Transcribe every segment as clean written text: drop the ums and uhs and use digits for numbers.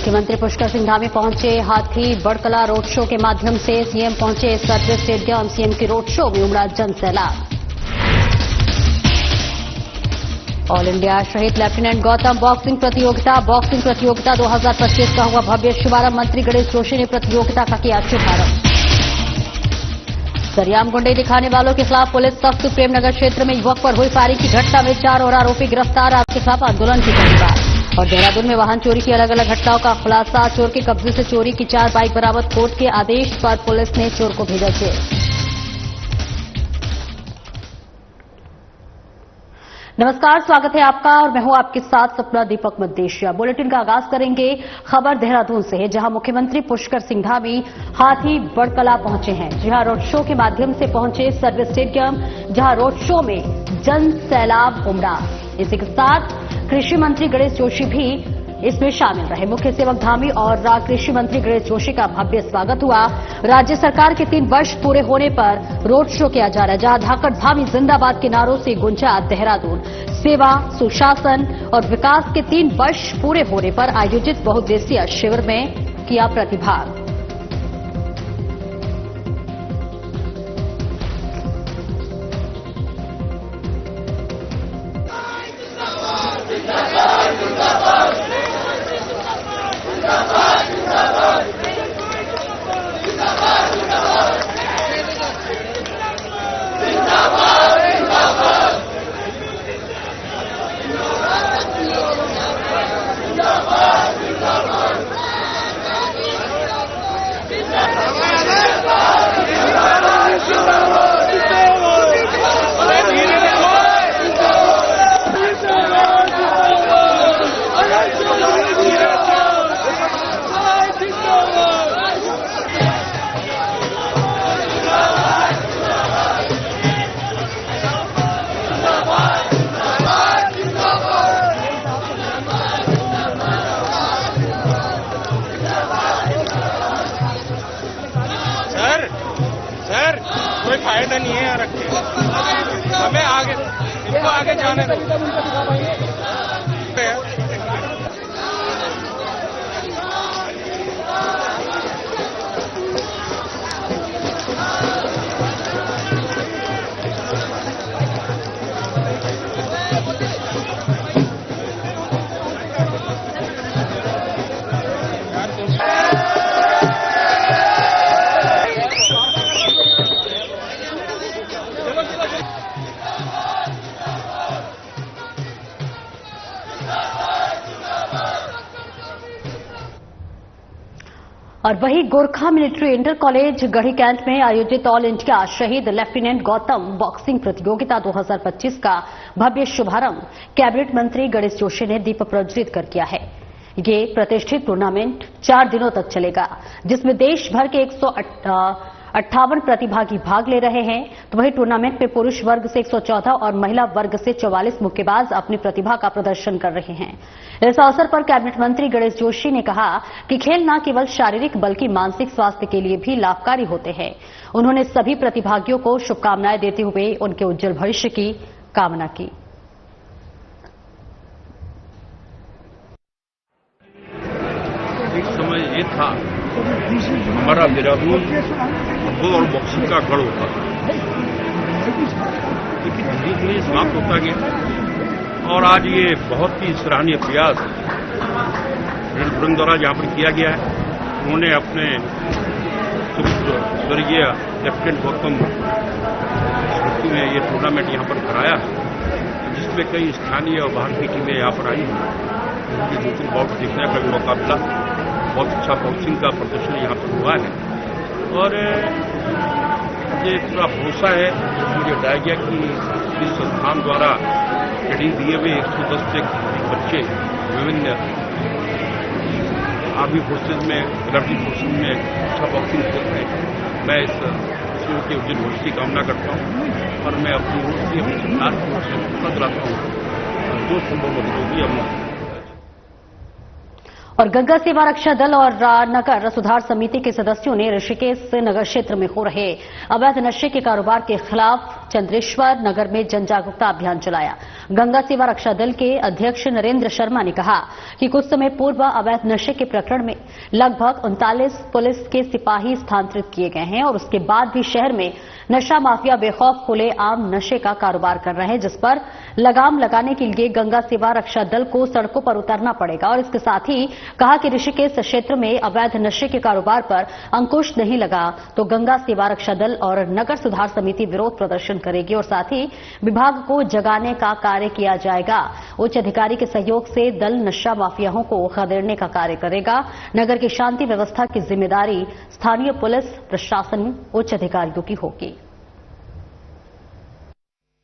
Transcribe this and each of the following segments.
मुख्यमंत्री पुष्कर सिंह धामी पहुंचे। हाथी बड़कला रोड शो के माध्यम से सीएम पहुंचे सर्विस स्टेडियम। सीएम की रोड शो में उमड़ा जनसैलाब। ऑल इंडिया शहीद लेफ्टिनेंट गौतम बॉक्सिंग प्रतियोगिता 2025 का हुआ भव्य शुभारंभ। मंत्री गणेश जोशी ने प्रतियोगिता का किया शुभारंभ। सरियाम गुंडे दिखाने वालों के खिलाफ पुलिस सख्त। प्रेमनगर क्षेत्र में युवक पर हुई फायरिंग की घटना में 4 और आरोपी गिरफ्तार। आपके खिलाफ आंदोलन की बात। और देहरादून में वाहन चोरी की अलग अलग घटनाओं का खुलासा। चोर के कब्जे से चोरी की 4 बाइक बरामद। कोर्ट के आदेश पर पुलिस ने चोर को भेजा जेल। नमस्कार, स्वागत है आपका और मैं हूं आपके साथ सपना दीपक मद्देशिया। बुलेटिन का आगाज करेंगे खबर देहरादून से, जहां मुख्यमंत्री पुष्कर सिंह धामी हाथी बड़कला पहुंचे हैं। जी हां, रोड शो के माध्यम से पहुंचे सर्विस स्टेडियम, जहां रोड शो में जन सैलाब उमड़ा। इसी के साथ कृषि मंत्री गणेश जोशी भी इसमें शामिल रहे। मुख्य सेवक धामी और कृषि मंत्री गणेश जोशी का भव्य स्वागत हुआ। राज्य सरकार के 3 वर्ष पूरे होने पर रोड शो किया जा रहा है, जहां धाकड़ धामी जिंदाबाद के नारों से गुंजा देहरादून। सेवा, सुशासन और विकास के 3 वर्ष पूरे होने पर आयोजित बहुउद्देशीय शिविर में किया प्रतिभाग। सर, कोई फायदा नहीं है यहाँ रख के। हमें आगे, इनको आगे जाने दो। और वहीं गोरखा मिलिट्री इंटर कॉलेज गढ़ी कैंट में आयोजित ऑल इंडिया शहीद लेफ्टिनेंट गौतम बॉक्सिंग प्रतियोगिता 2025 का भव्य शुभारंभ कैबिनेट मंत्री गणेश जोशी ने दीप प्रज्वलित कर किया है। ये प्रतिष्ठित टूर्नामेंट 4 दिनों तक चलेगा, जिसमें देश भर के 158 प्रतिभागी भाग ले रहे हैं। तो वहीं टूर्नामेंट में पुरुष वर्ग से 114 और महिला वर्ग से 44 मुक्केबाज अपनी प्रतिभा का प्रदर्शन कर रहे हैं। इस अवसर पर कैबिनेट मंत्री गणेश जोशी ने कहा कि खेल न केवल शारीरिक बल्कि मानसिक स्वास्थ्य के लिए भी लाभकारी होते हैं। उन्होंने सभी प्रतिभागियों को शुभकामनाएं देते हुए उनके उज्जवल भविष्य की कामना की। एक समय ये था हमारा देहरादून फुटबॉल और बॉक्सिंग का गढ़ होता था, लेकिन धीरे धीरे समाप्त होता गया। और आज ये बहुत ही सराहनीय प्रयास रेल द्वारा जहाँ पर किया गया है। उन्होंने अपने स्वर्गीय लेफ्टिनेंट गौतम स्मृति में ये टूर्नामेंट यहाँ पर कराया है, जिसमें कई स्थानीय और बाहर की टीमें यहाँ पर आई हैं। उनकी 2-3 बाउट देखने का भी मौका मिला। बहुत अच्छा बॉक्सिंग का प्रदर्शन यहाँ पर हुआ है और मुझे पूरा भरोसा है, मुझे बताया गया कि इस संस्थान द्वारा ट्रेनिंग दिए हुए 110 से अधिक बच्चे विभिन्न आर्मी फोर्सेज में, एनर्जी फोर्सेज में अच्छा बॉक्सिंग खेलते हैं। मैं इस विषयों के उज्जवल भविष्य की कामना करता हूँ और मैं अपनी ओर से अपनी सरकार की ओर से पूरा कराता हूँ जो संभव मदद होगी हम। और गंगा सेवा रक्षा दल और नगर सुधार समिति के सदस्यों ने ऋषिकेश नगर क्षेत्र में हो रहे अवैध नशे के कारोबार के खिलाफ चंद्रेश्वर नगर में जन जागरूकता अभियान चलाया। गंगा सेवा रक्षा दल के अध्यक्ष नरेंद्र शर्मा ने कहा कि कुछ समय पूर्व अवैध नशे के प्रकरण में लगभग 39 पुलिस के सिपाही स्थानांतरित किए गए हैं और उसके बाद भी शहर में नशा माफिया बेखौफ खुले आम नशे का कारोबार कर रहे हैं, जिस पर लगाम लगाने के लिए गंगा सेवा रक्षा दल को सड़कों पर उतरना पड़ेगा। और इसके साथ ही कहा कि ऋषिकेश क्षेत्र में अवैध नशे के कारोबार पर अंकुश नहीं लगा तो गंगा सेवा रक्षा दल और नगर सुधार समिति विरोध प्रदर्शन करेगी और साथ ही विभाग को जगाने का कार्य किया जाएगा। उच्च अधिकारी के सहयोग से दल नशा माफियाओं को खदेड़ने का कार्य करेगा। नगर की शांति व्यवस्था की जिम्मेदारी स्थानीय पुलिस प्रशासन उच्च अधिकारियों की होगी।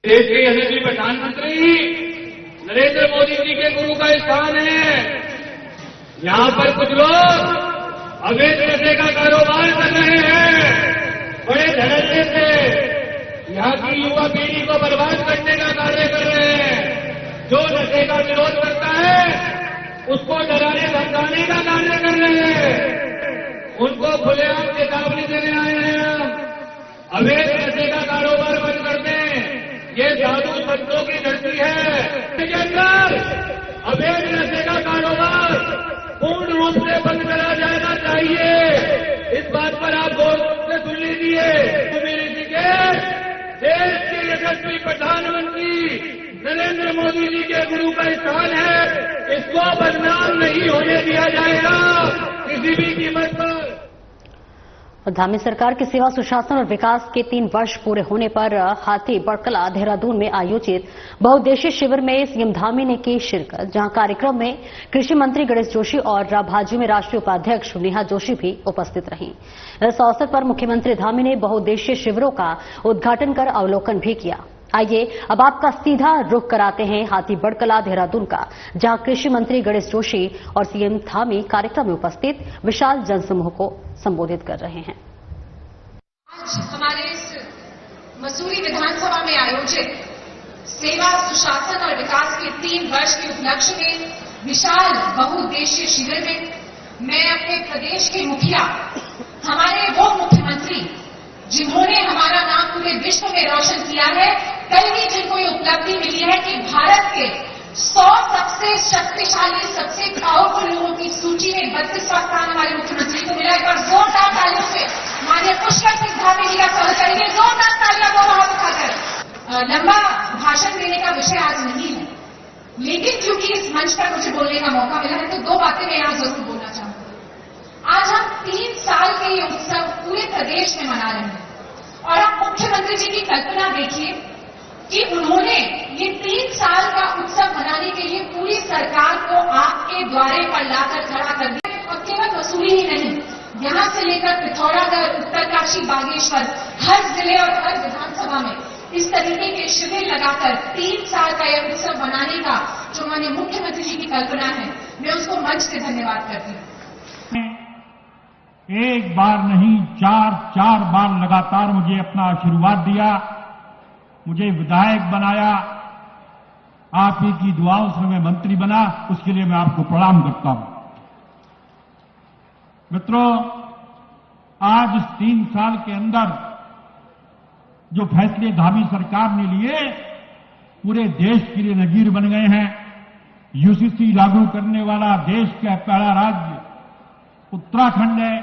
देश के यशस्वी प्रधानमंत्री नरेंद्र मोदी जी के गुरु का स्थान है। यहां पर कुछ लोग अवैध नशे का कारोबार कर रहे हैं, बड़े धड़ल्ले से यहां की युवा पीढ़ी को बर्बाद करने का कार्य कर रहे हैं। जो नशे का विरोध करता है उसको डराने धमकाने का कार्य कर रहे हैं। उनको खुलेआम चेतावनी देने आए हैं, अवैध नशे का कारोबार बंद कर दें। ये साधु संतों की धरती है। इसके अंदर अवैध नशे का कारोबार पूर्ण रूप से बंद करा जाना चाहिए। इस बात पर आप गौर से सुन लीजिए। देश के यशस्वी प्रधानमंत्री नरेंद्र मोदी जी के गुरु का स्थान है। इसको बदनाम नहीं होने दिया जाएगा किसी भी कीमत पर। धामी सरकार की सेवा सुशासन और विकास के 3 वर्ष पूरे होने पर हाथी बड़कला देहरादून में आयोजित बहुउद्देशीय शिविर में सीएम धामी ने की शिरकत, जहां कार्यक्रम में कृषि मंत्री गणेश जोशी और भाजपा में राष्ट्रीय उपाध्यक्ष नेहा जोशी भी उपस्थित रहीं। इस अवसर पर मुख्यमंत्री धामी ने बहुउद्देशीय शिविरों का उद्घाटन कर अवलोकन भी किया। आइए अब आपका सीधा रुख कराते हैं हाथी बड़कला देहरादून का, जहां कृषि मंत्री गणेश जोशी और सीएम धामी कार्यक्रम में उपस्थित विशाल जनसमूह को संबोधित कर रहे हैं। आज हमारे इस मसूरी विधानसभा में आयोजित सेवा सुशासन और विकास के 3 वर्ष के उपलक्ष्य में विशाल बहुउद्देशीय शिविर में मैं अपने प्रदेश के मुखिया, हमारे वो मुख्यमंत्री जिन्होंने हमारा नाम पूरे विश्व में रोशन किया है, कल ही जिनको ये उपलब्धि मिली है कि भारत के 100 सबसे शक्तिशाली, सबसे पावरफुल लोगों की सूची में 32वां स्थान हमारे मुख्यमंत्री को मिला। एक बार जोरदार तालियों से माननीय पुष्कर सिंह धामी जी का स्वागत करेंगे। जोरदार तालियां दोनों हाथ उठाकर। लंबा भाषण देने का विषय आज नहीं है, लेकिन क्योंकि इस मंच पर मुझे बोलने का मौका मिला है तो 2 बातें मैं यहां जरूर बोलना चाहूंगी। आज हम 3 साल के ये उत्सव पूरे प्रदेश में मना रहे हैं और आप मुख्यमंत्री जी की कल्पना देखिए कि उन्होंने ये 3 साल का उत्सव मनाने के लिए पूरी सरकार को आपके द्वारे पर लाकर खड़ा कर दिया। और केवल मसूरी ही नहीं, यहां से लेकर पिथौरागढ़, उत्तरकाशी, बागेश्वर, हर जिले और हर विधानसभा में इस तरीके के शिविर लगाकर 3 साल का यह उत्सव मनाने का जो माननीय मुख्यमंत्री जी की कल्पना है, मैं उसको मंच से धन्यवाद करती हूँ। एक बार नहीं 4 बार लगातार मुझे अपना आशीर्वाद दिया, मुझे विधायक बनाया, आप ही की दुआओं से मैं मंत्री बना, उसके लिए मैं आपको प्रणाम करता हूं। मित्रों, आज इस 3 साल के अंदर जो फैसले धामी सरकार ने लिए पूरे देश के लिए नजीर बन गए हैं। यूसीसी लागू करने वाला देश का पहला राज्य उत्तराखंड है।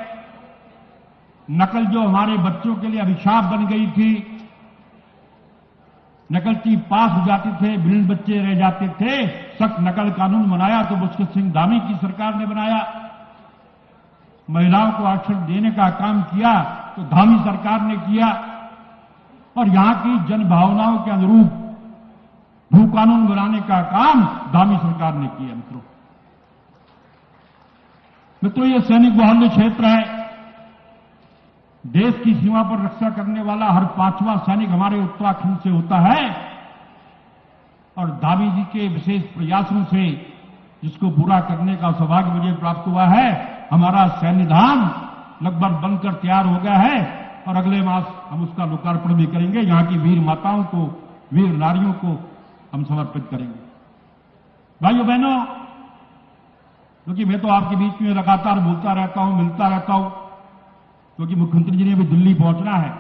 नकल जो हमारे बच्चों के लिए अभिशाप बन गई थी, नकलची पास हो जाते थे, ब्रिलियंट बच्चे रह जाते थे, सख्त नकल कानून बनाया तो पुष्कर सिंह धामी की सरकार ने बनाया। महिलाओं को आरक्षण देने का काम किया तो धामी सरकार ने किया। और यहां की जनभावनाओं के अनुरूप भू कानून बनाने का काम धामी सरकार ने किया। मित्रों, ये सैनिक बाहुल्य क्षेत्र है। देश की सीमा पर रक्षा करने वाला हर 5वां सैनिक हमारे उत्तराखंड से होता है। और धामी जी के विशेष प्रयासों से जिसको पूरा करने का सौभाग्य मुझे प्राप्त हुआ है, हमारा सैन्य धाम लगभग बनकर तैयार हो गया है और अगले मास हम उसका लोकार्पण भी करेंगे। यहां की वीर माताओं को, वीर नारियों को हम समर्पित करेंगे। भाइयों बहनों, क्योंकि मैं तो आपके बीच में लगातार बोलता रहता हूं, मिलता रहता हूं, क्योंकि मुख्यमंत्री जी ने अभी दिल्ली पहुंचना है।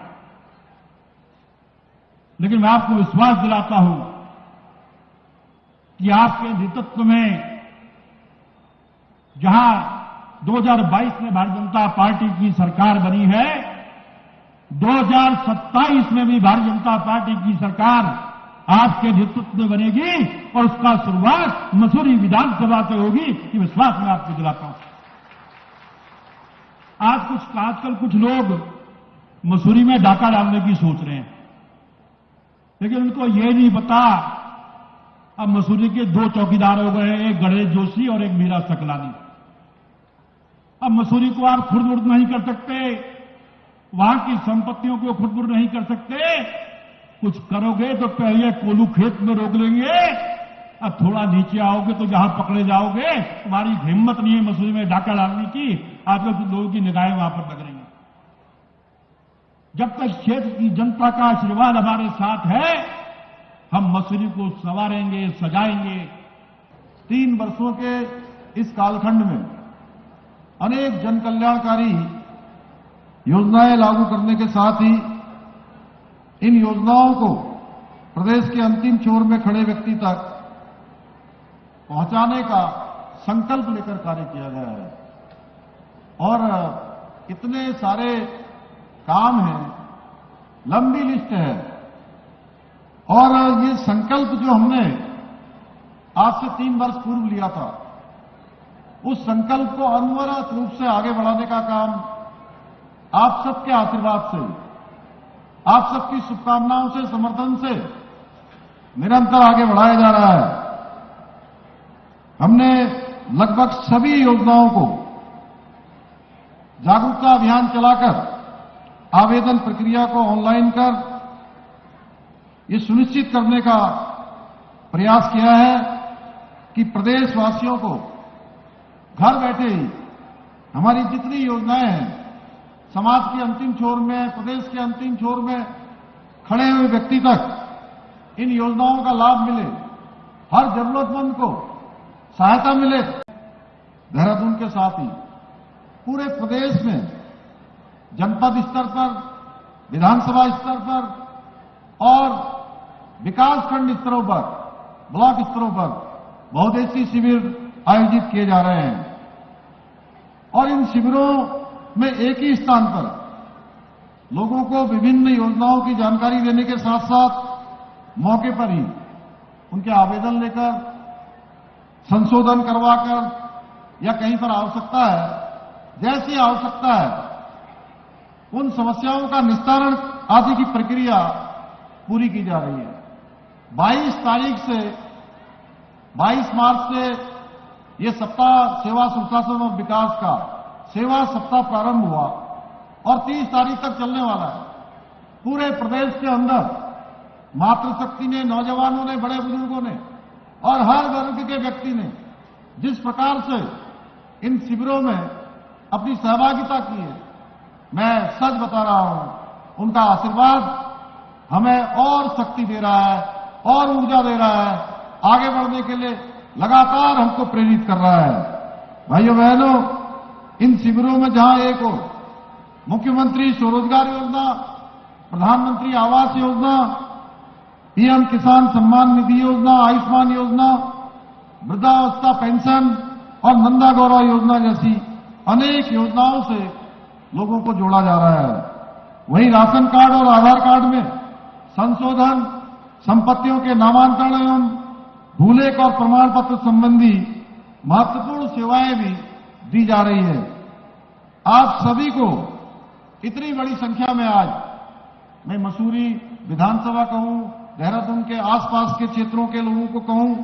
लेकिन मैं आपको विश्वास दिलाता हूं कि आपके नेतृत्व में जहां 2022 में भारतीय जनता पार्टी की सरकार बनी है, 2027 में भी भारतीय जनता पार्टी की सरकार आपके नेतृत्व में बनेगी और उसका शुरुआत मसूरी विधानसभा से होगी, ये विश्वास मैं आपको दिलाता हूं। आजकल कुछ लोग मसूरी में डाका डालने की सोच रहे हैं, लेकिन उनको ये नहीं पता अब मसूरी के 2 चौकीदार हो गए, एक गणेश जोशी और एक मीरा सकलानी। अब मसूरी को आप खुर्द-बुर्द नहीं कर सकते, वहां की संपत्तियों को खुर्द-बुर्द नहीं कर सकते। कुछ करोगे तो पहले कोलू खेत में रोक लेंगे, अब थोड़ा नीचे आओगे तो जहां पकड़े जाओगे। तुम्हारी हिम्मत नहीं है मसूरी में डाका डालने की। आजकल कुछ लोगों की निगाहें वहां पर लग रही हैं। जब तक क्षेत्र की जनता का आशीर्वाद हमारे साथ है, हम मसूरी को संवारेंगे, सजाएंगे। 3 वर्षों के इस कालखंड में अनेक जन कल्याणकारी योजनाएं लागू करने के साथ ही इन योजनाओं को प्रदेश के अंतिम छोर में खड़े व्यक्ति तक पहुंचाने का संकल्प लेकर कार्य किया गया है। और इतने सारे काम हैं, लंबी लिस्ट है। और ये संकल्प जो हमने आज से 3 वर्ष पूर्व लिया था, उस संकल्प को अनवरत रूप से आगे बढ़ाने का काम आप सबके आशीर्वाद से, आप सबकी शुभकामनाओं से, समर्थन से निरंतर आगे बढ़ाया जा रहा है। हमने लगभग सभी योजनाओं को जागरूकता अभियान चलाकर आवेदन प्रक्रिया को ऑनलाइन कर ये सुनिश्चित करने का प्रयास किया है कि प्रदेशवासियों को घर बैठे ही हमारी जितनी योजनाएं हैं, समाज के अंतिम छोर में, प्रदेश के अंतिम छोर में खड़े हुए व्यक्ति तक इन योजनाओं का लाभ मिले, हर जरूरतमंद को सहायता मिले। देहरादून के साथ ही पूरे प्रदेश में जनपद स्तर पर, विधानसभा स्तर पर और विकासखंड स्तरों पर, ब्लॉक स्तरों पर बहुउद्देशीय शिविर आयोजित किए जा रहे हैं। और इन शिविरों में एक ही स्थान पर लोगों को विभिन्न योजनाओं की जानकारी देने के साथ साथ मौके पर ही उनके आवेदन लेकर, संशोधन करवाकर या कहीं पर आवश्यकता है, जैसी आवश्यकता है उन समस्याओं का निस्तारण आदि की प्रक्रिया पूरी की जा रही है। 22 मार्च से ये सप्ताह सेवा सुशासन और विकास का सेवा सप्ताह प्रारंभ हुआ और 30 तारीख तक चलने वाला है। पूरे प्रदेश के अंदर मातृशक्ति ने, नौजवानों ने, बड़े बुजुर्गों ने और हर वर्ग के व्यक्ति ने जिस प्रकार से इन शिविरों में अपनी सहभागिता की है, मैं सच बता रहा हूं, उनका आशीर्वाद हमें और शक्ति दे रहा है और ऊर्जा दे रहा है, आगे बढ़ने के लिए लगातार हमको प्रेरित कर रहा है। भाइयों बहनों, इन शिविरों में जहां एक और मुख्यमंत्री स्वरोजगार योजना, प्रधानमंत्री आवास योजना, पीएम किसान सम्मान निधि योजना, आयुष्मान योजना, वृद्धावस्था पेंशन और नंदा गौरव योजना जैसी अनेक योजनाओं से लोगों को जोड़ा जा रहा है। वहीं राशन कार्ड और आधार कार्ड में संशोधन, संपत्तियों के नामांतरण एवं भूलेख और प्रमाण पत्र संबंधी महत्वपूर्ण सेवाएं भी दी जा रही है। आप सभी को इतनी बड़ी संख्या में आज मैं मसूरी विधानसभा कहूं, देहरादून के आसपास के क्षेत्रों के लोगों को कहूं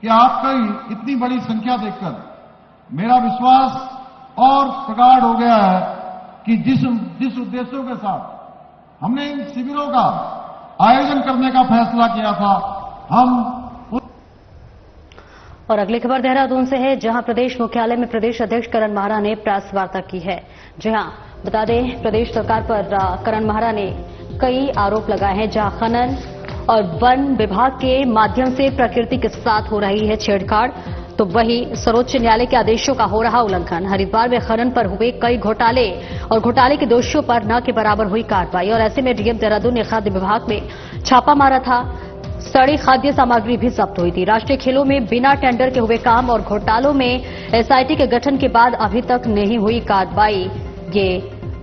कि आपकी इतनी बड़ी संख्या देखकर मेरा विश्वास और प्रगाढ़ हो गया है कि जिस उद्देश्यों के साथ हमने इन शिविरों का आयोजन करने का फैसला किया था, हम। और अगली खबर देहरादून से है, जहां प्रदेश मुख्यालय में प्रदेश अध्यक्ष करण माहरा ने प्रेस वार्ता की है। जी हां, बता दें, प्रदेश सरकार पर करण माहरा ने कई आरोप लगाए हैं, जहां खनन और वन विभाग के माध्यम से प्रकृति के साथ हो रही है छेड़छाड़, तो वहीं सर्वोच्च न्यायालय के आदेशों का हो रहा उल्लंघन। हरिद्वार में खनन पर हुए कई घोटाले और घोटाले के दोषियों पर न के बराबर हुई कार्रवाई। और ऐसे में डीएम देहरादून ने खाद्य विभाग में छापा मारा था। सड़ी खाद्य सामग्री भी जब्त हुई थी। राष्ट्रीय खेलों में बिना टेंडर के हुए काम और घोटालों में एसआईटी के गठन के बाद अभी तक नहीं हुई कार्रवाई, ये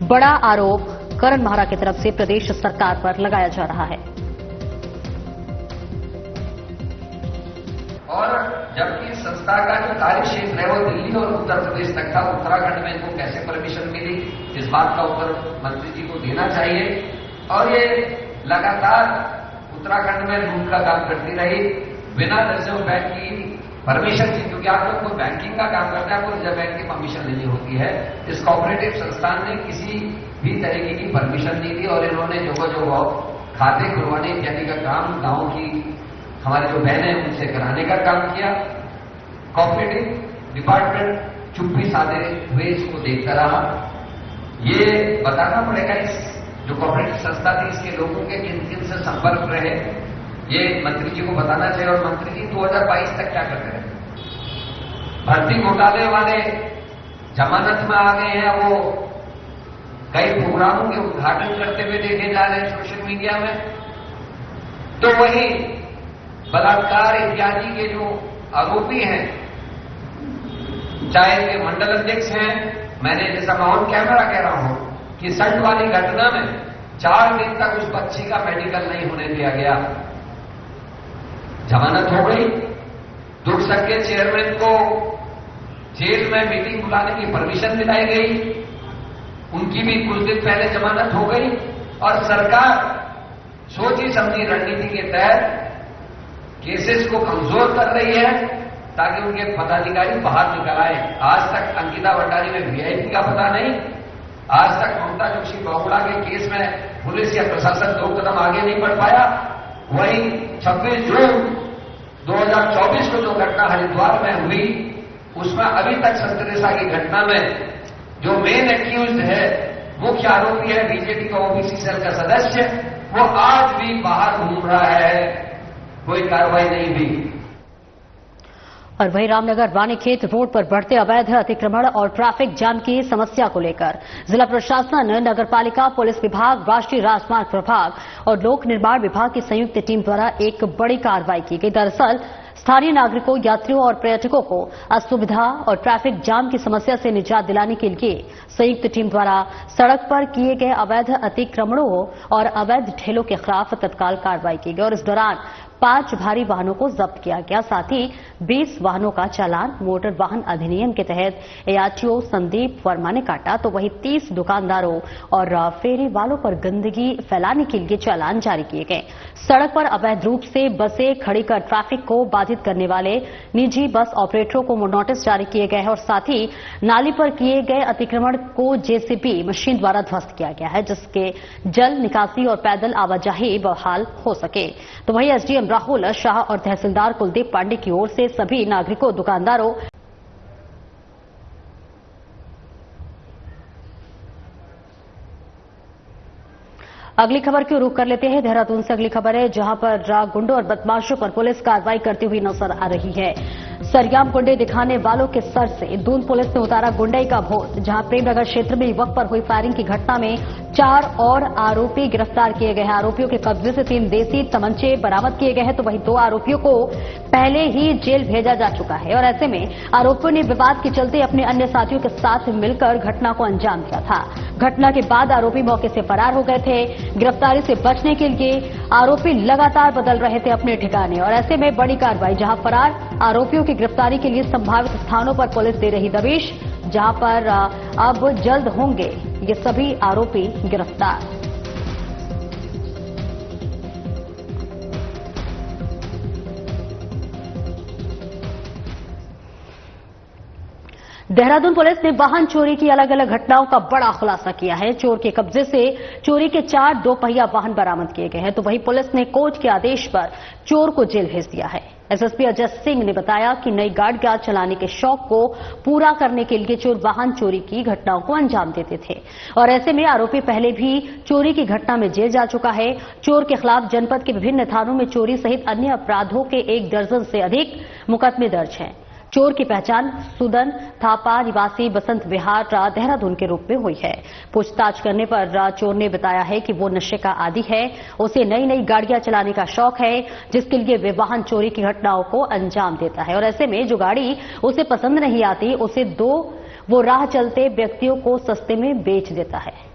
बड़ा आरोप करण माहरा की तरफ से प्रदेश सरकार पर लगाया जा रहा है। और जबकि संस्था का जो कार्य क्षेत्र है वो दिल्ली और उत्तर प्रदेश तक था, उत्तराखंड में इनको कैसे परमिशन मिली, इस बात का उत्तर मंत्री जी को देना चाहिए। और ये लगातार उत्तराखंड में लूट का काम करती रही बिना रिजर्व बैंक की परमिशन की, क्योंकि आप लोग कोई बैंकिंग का काम करते हैं, आपको रिजर्व बैंक की परमिशन लेनी होती है। इस कोऑपरेटिव संस्थान ने किसी भी तरीके की परमिशन नहीं दी और इन्होंने जो खाते खुलवाने इत्यादि का काम गांव की हमारे जो बहनें हैं उनसे कराने का काम किया। कोऑपरेटिव डिपार्टमेंट चुप्पी साधे हुए इसको देखता रहा। ये बताना पड़ेगा इस जो कोऑपरेटिव संस्था थी इसके लोगों के किन किन से संपर्क रहे, ये मंत्री जी को बताना चाहिए। और मंत्री जी 2022 तक क्या करते रहे? भर्ती घोटाले वाले जमानत में आ गए हैं, वो कई प्रोग्रामों के उद्घाटन करते हुए देखे जा रहे हैं सोशल मीडिया में। तो वही बलात्कार इत्यादि के जो आरोपी हैं, चाहे के मंडल अध्यक्ष हैं, मैंने जैसा मैं ऑन कैमरा कह रहा हूं कि सल्ट वाली घटना में 4 दिन तक उस बच्ची का मेडिकल नहीं होने दिया गया, जमानत हो गई। दुर्ग संघ के चेयरमैन को जेल में मीटिंग बुलाने की परमिशन दिलाई गई, उनकी भी कुछ दिन पहले जमानत हो गई। और सरकार सोची समझी रणनीति के तहत केसेस को कमजोर कर रही है ताकि उनके पदाधिकारी बाहर निकल आए। आज तक अंकिता भंडारी में वीआईपी का पता नहीं, आज तक ममता जोशी बहुगुणा के केस में पुलिस या प्रशासन 2 कदम आगे नहीं बढ़ पाया। वहीं 26 जून 2024 को जो घटना हरिद्वार में हुई, उसमें अभी तक संतरेसा की घटना में जो मेन एक्यूज है, मुख्य आरोपी है बीजेपी का ओबीसी सेल का सदस्य, वो आज भी बाहर घूम रहा है, कोई कार्रवाई नहीं हुई। और वहीं रामनगर रानीखेत रोड पर बढ़ते अवैध अतिक्रमण और ट्रैफिक जाम की समस्या को लेकर जिला प्रशासन, नगरपालिका, पुलिस विभाग, राष्ट्रीय राजमार्ग विभाग और लोक निर्माण विभाग की संयुक्त टीम द्वारा एक बड़ी कार्रवाई की गई। दरअसल स्थानीय नागरिकों, यात्रियों और पर्यटकों को असुविधा और ट्रैफिक जाम की समस्या से निजात दिलाने के लिए संयुक्त टीम द्वारा सड़क पर किए गए अवैध अतिक्रमणों और अवैध ठेलों के खिलाफ तत्काल कार्रवाई की गई और इस दौरान 5 भारी वाहनों को जब्त किया गया। साथ ही 20 वाहनों का चालान मोटर वाहन अधिनियम के तहत एआरटीओ संदीप वर्मा ने काटा, तो वहीं 30 दुकानदारों और फेरी वालों पर गंदगी फैलाने के लिए चालान जारी किए गए। सड़क पर अवैध रूप से बसें खड़ी कर ट्रैफिक को बाधित करने वाले निजी बस ऑपरेटरों को नोटिस जारी किए गए हैं और साथ ही नाली पर किए गए अतिक्रमण को जेसीबी मशीन द्वारा ध्वस्त किया गया है, जिसके जल निकासी और पैदल आवाजाही बहाल हो सके। तो वहीं एसडीएम राहुल शाह और तहसीलदार कुलदीप पांडे की ओर से सभी नागरिकों, दुकानदारों अगली खबर की रुख कर लेते हैं। देहरादून से अगली खबर है, जहां पर गुंडों और बदमाशों पर पुलिस कार्रवाई करती हुई नजर आ रही है। सरयाम गुंडे दिखाने वालों के सर से दून पुलिस ने उतारा गुंडई का भूत। जहां प्रेमनगर क्षेत्र में युवक पर हुई फायरिंग की घटना में 4 और आरोपी गिरफ्तार किए गए हैं। आरोपियों के कब्जे से 3 देसी तमंचे बरामद किए गए हैं, तो वहीं 2 आरोपियों को पहले ही जेल भेजा जा चुका है और ऐसे में आरोपियों ने विवाद के चलते अपने अन्य साथियों के साथ मिलकर घटना को अंजाम दिया था। घटना के बाद आरोपी मौके से फरार हो गए थे। गिरफ्तारी से बचने के लिए आरोपी लगातार बदल रहे थे अपने ठिकाने और ऐसे में बड़ी कार्रवाई, जहां फरार आरोपियों की गिरफ्तारी के लिए संभावित स्थानों पर पुलिस दे रही दबिश, जहां पर अब जल्द होंगे ये सभी आरोपी गिरफ्तार। देहरादून पुलिस ने वाहन चोरी की अलग अलग घटनाओं का बड़ा खुलासा किया है। चोर के कब्जे से चोरी के 4 दोपहिया वाहन बरामद किए गए हैं, तो वहीं पुलिस ने कोर्ट के आदेश पर चोर को जेल भेज दिया है। एसएसपी अजय सिंह ने बताया कि नई गाड़ियां चलाने के शौक को पूरा करने के लिए चोर वाहन चोरी की घटनाओं को अंजाम देते थे और ऐसे में आरोपी पहले भी चोरी की घटना में जेल जा चुका है। चोर के खिलाफ जनपद के विभिन्न थानों में चोरी सहित अन्य अपराधों के 1 दर्जन से अधिक मुकदमे दर्ज हैं। चोर की पहचान सुदन थापा निवासी बसंत विहार देहरादून के रूप में हुई है। पूछताछ करने पर चोर ने बताया है कि वो नशे का आदी है, उसे नई नई गाड़ियां चलाने का शौक है, जिसके लिए वे वाहन चोरी की घटनाओं को अंजाम देता है और ऐसे में जो गाड़ी उसे पसंद नहीं आती उसे वो राह चलते व्यक्तियों को सस्ते में बेच देता है।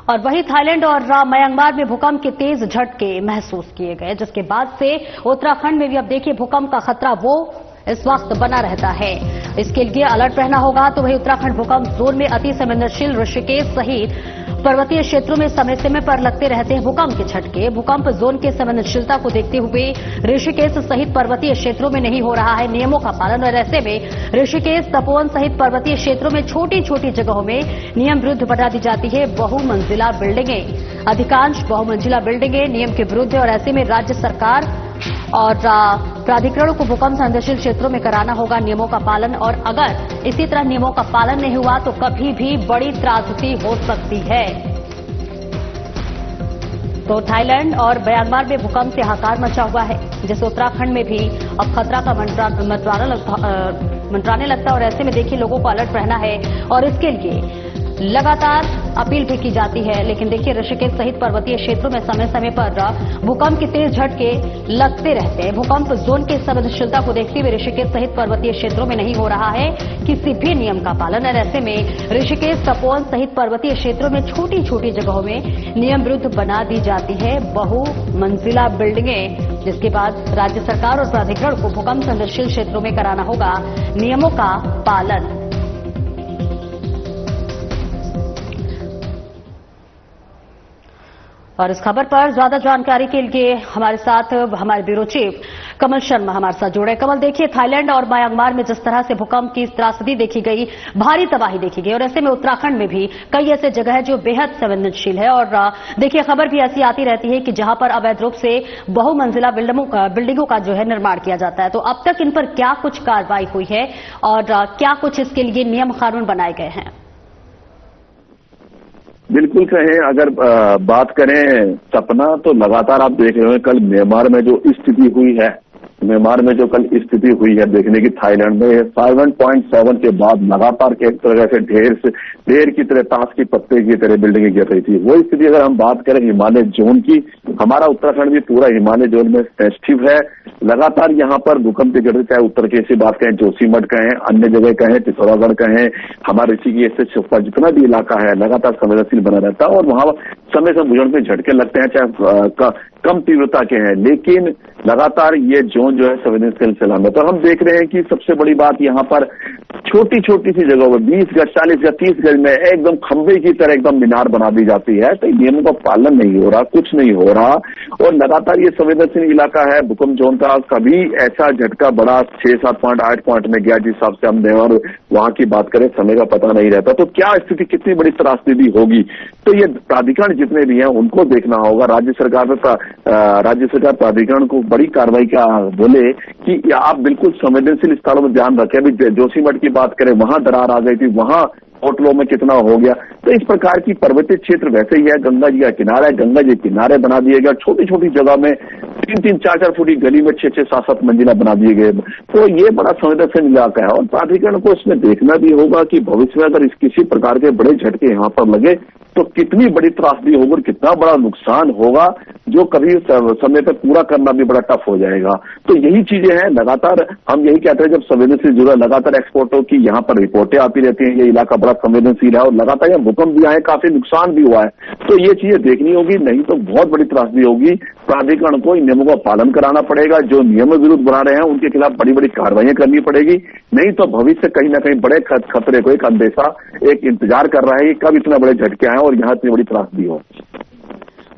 और वहीं थाईलैंड और म्यांमार में भूकंप के तेज झटके महसूस किए गए, जिसके बाद से उत्तराखंड में भी अब देखिए भूकंप का खतरा वो इस वक्त बना रहता है। इसके लिए अलर्ट रहना होगा। तो वहीं उत्तराखंड भूकंप जोन में अति संवेदनशील ऋषिकेश सहित पर्वतीय क्षेत्रों में समय समय पर लगते रहते हैं भूकंप के झटके। भूकंप जोन के संवेदनशीलता को देखते हुए ऋषिकेश सहित पर्वतीय क्षेत्रों में नहीं हो रहा है नियमों का पालन और ऐसे में ऋषिकेश तपोवन सहित पर्वतीय क्षेत्रों में छोटी छोटी जगहों में नियम विरुद्ध बना दी जाती है बहुमंजिला बिल्डिंगें। अधिकांश बहुमंजिला बिल्डिंगें नियम के विरुद्ध है और ऐसे में राज्य सरकार और प्राधिकरणों को भूकंप संवेदनशील क्षेत्रों में कराना होगा नियमों का पालन और अगर इसी तरह नियमों का पालन नहीं हुआ तो कभी भी बड़ी त्रासदी हो सकती है। तो थाईलैंड और म्यांमार में भूकंप से हाहाकार मचा हुआ है, जैसे उत्तराखंड में भी अब खतरा का मंडराने लगता है और ऐसे में देखिए लोगों को अलर्ट रहना है और इसके लिए लगातार अपील भी की जाती है। लेकिन देखिए ऋषिकेश सहित पर्वतीय क्षेत्रों में समय समय पर भूकंप के तेज झटके लगते रहते हैं। भूकंप जोन की संवेदनशीलता को देखते हुए ऋषिकेश सहित पर्वतीय क्षेत्रों में नहीं हो रहा है किसी भी नियम का पालन है। ऐसे में ऋषिकेश तपोवन सहित पर्वतीय क्षेत्रों में छोटी छोटी जगहों में नियम विरुद्ध बना दी जाती है बहुमंजिला बिल्डिंगें, जिसके बाद राज्य सरकार और प्राधिकरण को भूकंप संवेदनशील क्षेत्रों में कराना होगा नियमों का पालन। और इस खबर पर ज्यादा जानकारी के लिए हमारे साथ हमारे ब्यूरो चीफ कमल शर्मा हमारे साथ जुड़े। कमल, देखिए थाईलैंड और म्यांमार में जिस तरह से भूकंप की त्रासदी देखी गई, भारी तबाही देखी गई और ऐसे में उत्तराखंड में भी कई ऐसे जगह है जो बेहद संवेदनशील है और देखिए खबर भी ऐसी आती रहती है कि जहां पर अवैध रूप से बहुमंजिला बिल्डिंगों का जो है निर्माण किया जाता है। तो अब तक इन पर क्या कुछ कार्रवाई हुई है और क्या कुछ इसके लिए नियम कानून बनाए गए हैं? बिल्कुल कहें, अगर बात करें सपना, तो लगातार आप देख रहे हो कल म्यांमार में जो स्थिति हुई है, म्यांमार में जो कल स्थिति हुई है देखने की, थाईलैंड में 7.7 के बाद लगातार एक तरह से ढेर की तरह ताश की पत्ते की तरह बिल्डिंगें गिर रही थी। वो स्थिति अगर हम बात करें हिमालय जोन की, हमारा उत्तराखंड भी पूरा हिमालय जोन में सेंसिटिव है। लगातार यहाँ पर भूकंप के गिरते, चाहे उत्तर की बात कहें, जोशीमठ कहें, अन्य जगह कहें, पिथौरागढ़ कहें, हमारे ऋषिकेश से शिवपुरी जितना भी इलाका है लगातार संवेदनशील बना रहता है और वहां समय से भूकंप में झटके लगते हैं, चाहे कम तीव्रता के हैं, लेकिन लगातार ये जोन जो है संवेदनशील चला है। तो हम देख रहे हैं कि सबसे बड़ी बात यहाँ पर छोटी छोटी सी जगहों में 20 गज, 40 गज, 30 गज में एकदम खंबे की तरह एकदम मीनार बना दी जाती है। तो नियमों का पालन नहीं हो रहा, कुछ नहीं हो रहा और लगातार ये संवेदनशील इलाका है भूकंप जोन का। कभी ऐसा झटका बड़ा 6, 7 पॉइंट, 8 पॉइंट में गया जिस हिसाब से हमने और वहां की बात करें समय का पता नहीं रहता। तो क्या स्थिति, कितनी बड़ी त्रासदी होगी, तो ये प्राधिकरण जितने भी हैं उनको देखना होगा। राज्य सरकार प्राधिकरण को बड़ी कार्रवाई का बोले कि आप बिल्कुल संवेदनशील स्थलों में ध्यान रखें। अभी जोशीमठ की बात करें, वहां दरार आ गई थी, वहां होटलों में कितना हो गया। तो इस प्रकार की पर्वतीय क्षेत्र वैसे ही है, गंगा जी का किनारा है, गंगा जी किनारे बना दिए गए, छोटी छोटी जगह में 3-3, 4-4 फुट की गली में 6-6, 7-7 मंजिला बना दिए गए। तो ये बड़ा संवेदनशील इलाका है और प्राधिकरण को इसमें देखना भी होगा कि भविष्य में अगर किसी प्रकार के बड़े झटके यहाँ पर लगे तो कितनी बड़ी त्रासदी होगी और कितना बड़ा नुकसान होगा, जो कभी समय पर पूरा करना भी बड़ा टफ हो जाएगा। तो यही चीजें हैं, लगातार हम यही कहते हैं जब संवेदनशील जुड़ा, लगातार एक्सपर्टों की यहाँ पर रिपोर्टें आती रहती हैं, ये इलाका बड़ा संवेदनशील है और लगातार यहाँ भूकंप भी आए, काफी नुकसान भी हुआ है। तो ये चीजें देखनी होगी, नहीं तो बहुत बड़ी त्रासदी होगी। प्राधिकरण को इन नियमों का पालन कराना पड़ेगा, जो नियम विरुद्ध बना रहे हैं उनके खिलाफ बड़ी बड़ी कार्रवाइयां करनी पड़ेगी, नहीं तो भविष्य कहीं ना कहीं बड़े खतरे को, एक अंदेशा, एक इंतजार कर रहा है कि कब इतना बड़े झटके आए और यहाँ इतनी बड़ी त्रासदी हो।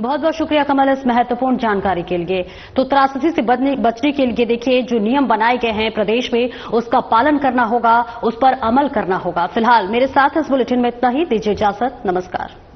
बहुत बहुत शुक्रिया कमल इस महत्वपूर्ण जानकारी के लिए। तो त्रासदी से बचने के लिए देखिए जो नियम बनाए गए हैं प्रदेश में उसका पालन करना होगा, उस पर अमल करना होगा। फिलहाल मेरे साथ इस बुलेटिन में इतना ही, दीजिए इजाजत, नमस्कार।